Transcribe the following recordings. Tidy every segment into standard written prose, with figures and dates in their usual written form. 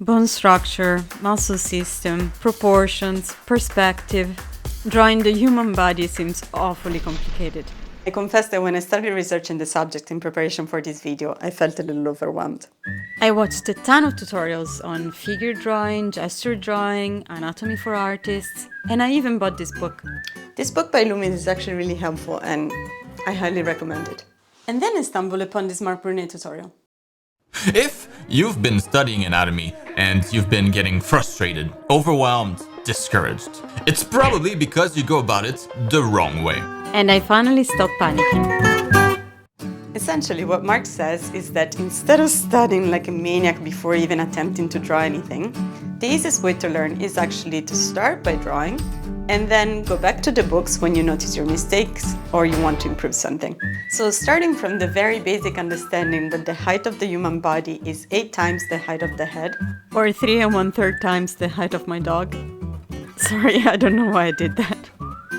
Bone structure, muscle system, proportions, perspective. Drawing the human body seems awfully complicated. I confess that when I started researching the subject in preparation for this video, I felt a little overwhelmed. I watched a ton of tutorials on figure drawing, gesture drawing, anatomy for artists, and I even bought this book. This book by Loomis is actually really helpful and I highly recommend it. And then I stumbled upon this Mark Brunet tutorial. If you've been studying anatomy and you've been getting frustrated, overwhelmed, discouraged, it's probably because you go about it the wrong way. And I finally stopped panicking. Essentially, what Mark says is that instead of studying like a maniac before even attempting to draw anything, the easiest way to learn is actually to start by drawing and then go back to the books when you notice your mistakes or you want to improve something. So starting from the very basic understanding that the height of the human body is 8 times the height of the head, or 3 1/3 times the height of my dog. Sorry, I don't know why I did that.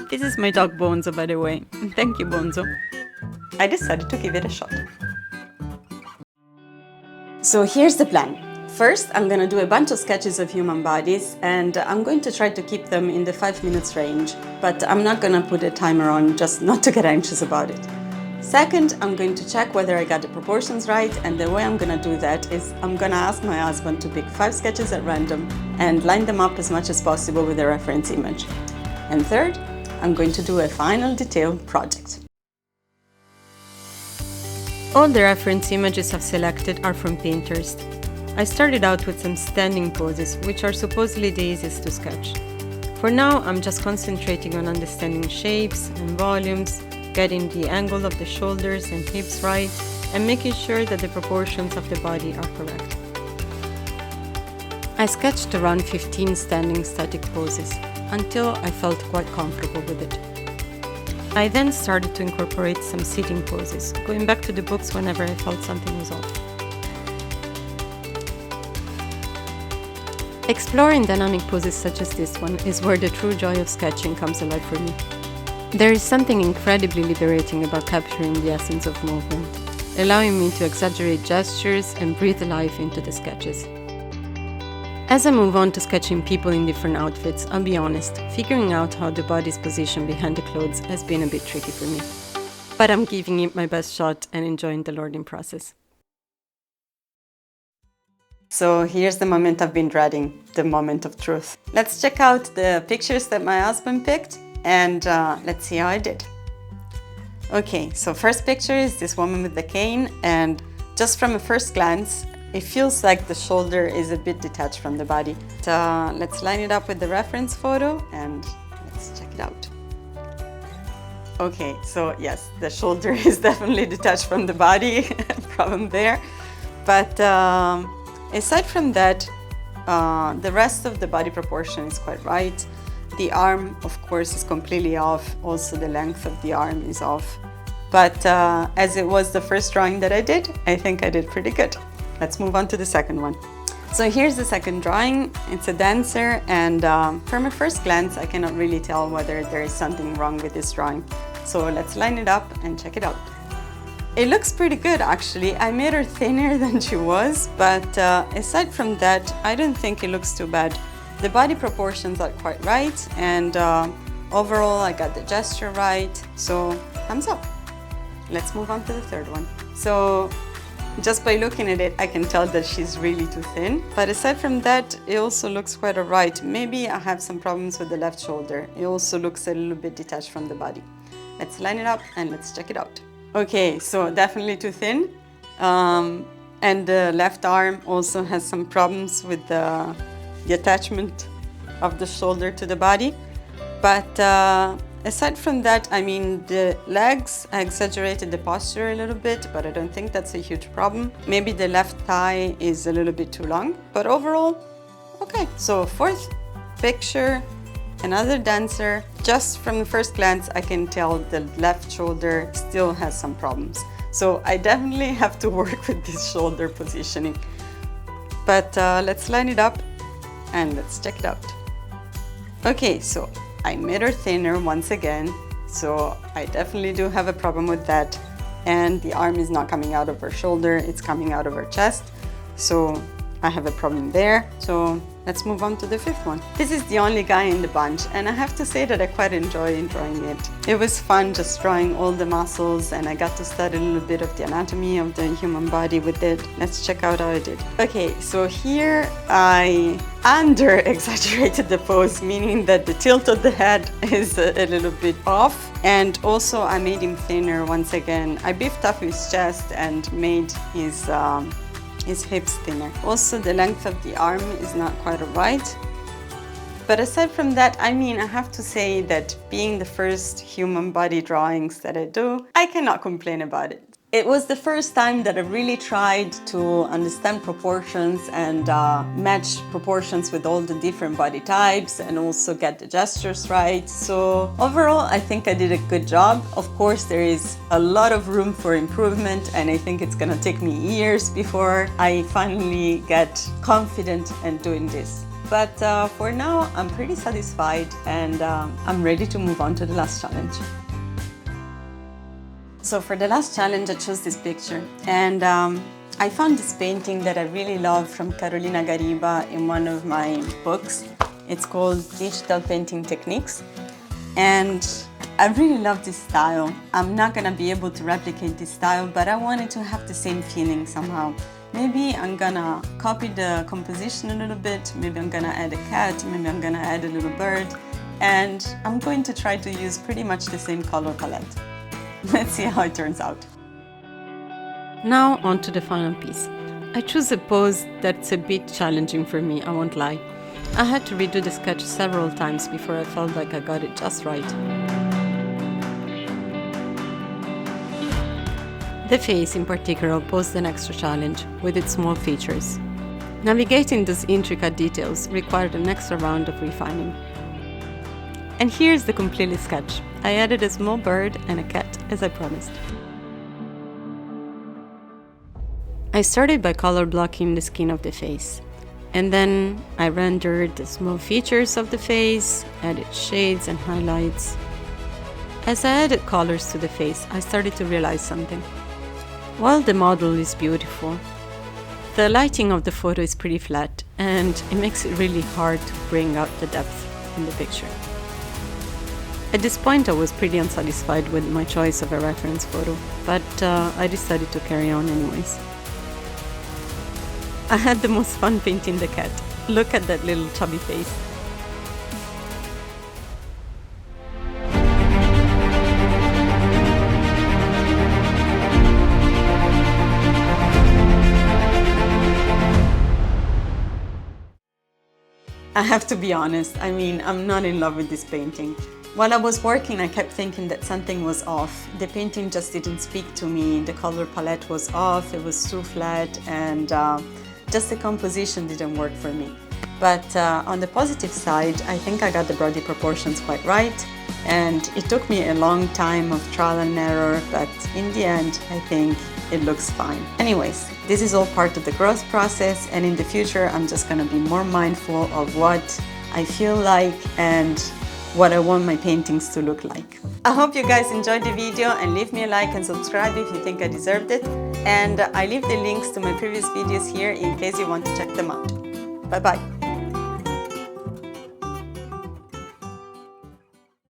This is my dog Bonzo, by the way. Thank you, Bonzo. I decided to give it a shot. So here's the plan. First, I'm going to do a bunch of sketches of human bodies and I'm going to try to keep them in the 5 minutes range, but I'm not going to put a timer on just not to get anxious about it. Second, I'm going to check whether I got the proportions right, and the way I'm going to do that is I'm going to ask my husband to pick 5 sketches at random and line them up as much as possible with a reference image. And third, I'm going to do a final detailed project. All the reference images I've selected are from Pinterest. I started out with some standing poses, which are supposedly the easiest to sketch. For now, I'm just concentrating on understanding shapes and volumes, getting the angle of the shoulders and hips right, and making sure that the proportions of the body are correct. I sketched around 15 standing static poses, until I felt quite comfortable with it. I then started to incorporate some sitting poses, going back to the books whenever I felt something was off. Exploring dynamic poses such as this one is where the true joy of sketching comes alive for me. There is something incredibly liberating about capturing the essence of movement, allowing me to exaggerate gestures and breathe life into the sketches. As I move on to sketching people in different outfits, I'll be honest, figuring out how the body is positioned behind the clothes has been a bit tricky for me. But I'm giving it my best shot and enjoying the learning process. So here's the moment I've been dreading, the moment of truth. Let's check out the pictures that my husband picked and let's see how I did. Okay, so first picture is this woman with the cane, and just from a first glance, it feels like the shoulder is a bit detached from the body. So let's line it up with the reference photo and let's check it out. Okay, so yes, the shoulder is definitely detached from the body, problem there. But aside from that, the rest of the body proportion is quite right. The arm, of course, is completely off. Also, the length of the arm is off. But as it was the first drawing that I did, I think I did pretty good. Let's move on to the second one. So here's the second drawing. It's a dancer, and from a first glance, I cannot really tell whether there is something wrong with this drawing. So let's line it up and check it out. It looks pretty good, actually. I made her thinner than she was, but aside from that, I don't think it looks too bad. The body proportions are quite right, and overall, I got the gesture right, so thumbs up. Let's move on to the third one. So just by looking at it, I can tell that she's really too thin. But aside from that, it also looks quite alright. Maybe I have some problems with the left shoulder. It also looks a little bit detached from the body. Let's line it up and let's check it out. Okay, so definitely too thin. And the left arm also has some problems with the attachment of the shoulder to the body. But aside from that, I mean, the legs, I exaggerated the posture a little bit, but I don't think that's a huge problem. Maybe the left thigh is a little bit too long, but overall, okay. So fourth picture, another dancer. Just from the first glance, I can tell the left shoulder still has some problems. So I definitely have to work with this shoulder positioning. But let's line it up and let's check it out. Okay, so I made her thinner once again, so I definitely do have a problem with that. And the arm is not coming out of her shoulder, it's coming out of her chest. So I have a problem there. So let's move on to the fifth one. This is the only guy in the bunch, and I have to say that I quite enjoy drawing it. It was fun just drawing all the muscles, and I got to study a little bit of the anatomy of the human body with it. Let's check out how I did. Okay, so here I under-exaggerated the pose, meaning that the tilt of the head is a little bit off. And also I made him thinner once again. I beefed up his chest and made his hips thinner. Also, the length of the arm is not quite right. But aside from that, I mean, I have to say that being the first human body drawings that I do, I cannot complain about it. It was the first time that I really tried to understand proportions and match proportions with all the different body types and also get the gestures right. So overall, I think I did a good job. Of course, there is a lot of room for improvement, and I think it's gonna take me years before I finally get confident in doing this. But for now, I'm pretty satisfied, and I'm ready to move on to the last challenge. So for the last challenge, I chose this picture, and I found this painting that I really love from Carolina Gariba in one of my books. It's called Digital Painting Techniques, and I really love this style. I'm not gonna be able to replicate this style, but I wanted to have the same feeling somehow. Maybe I'm gonna copy the composition a little bit, maybe I'm gonna add a cat, maybe I'm gonna add a little bird, and I'm going to try to use pretty much the same color palette. Let's see how it turns out. Now on to the final piece. I choose a pose that's a bit challenging for me, I won't lie. I had to redo the sketch several times before I felt like I got it just right. The face in particular posed an extra challenge with its small features. Navigating those intricate details required an extra round of refining. And here's the completed sketch. I added a small bird and a cat, as I promised. I started by color blocking the skin of the face, and then I rendered the small features of the face, added shades and highlights. As I added colors to the face, I started to realize something. While the model is beautiful, the lighting of the photo is pretty flat, and it makes it really hard to bring out the depth in the picture. At this point, I was pretty unsatisfied with my choice of a reference photo, but I decided to carry on anyways. I had the most fun painting the cat. Look at that little chubby face. I have to be honest, I mean, I'm not in love with this painting. While I was working, I kept thinking that something was off. The painting just didn't speak to me, the color palette was off, it was too flat, and just the composition didn't work for me. But on the positive side, I think I got the body proportions quite right, and it took me a long time of trial and error, but in the end, I think it looks fine. Anyways, this is all part of the growth process, and in the future, I'm just gonna be more mindful of what I feel like and what I want my paintings to look like. I hope you guys enjoyed the video, and leave me a like and subscribe if you think I deserved it. And I leave the links to my previous videos here in case you want to check them out. Bye bye.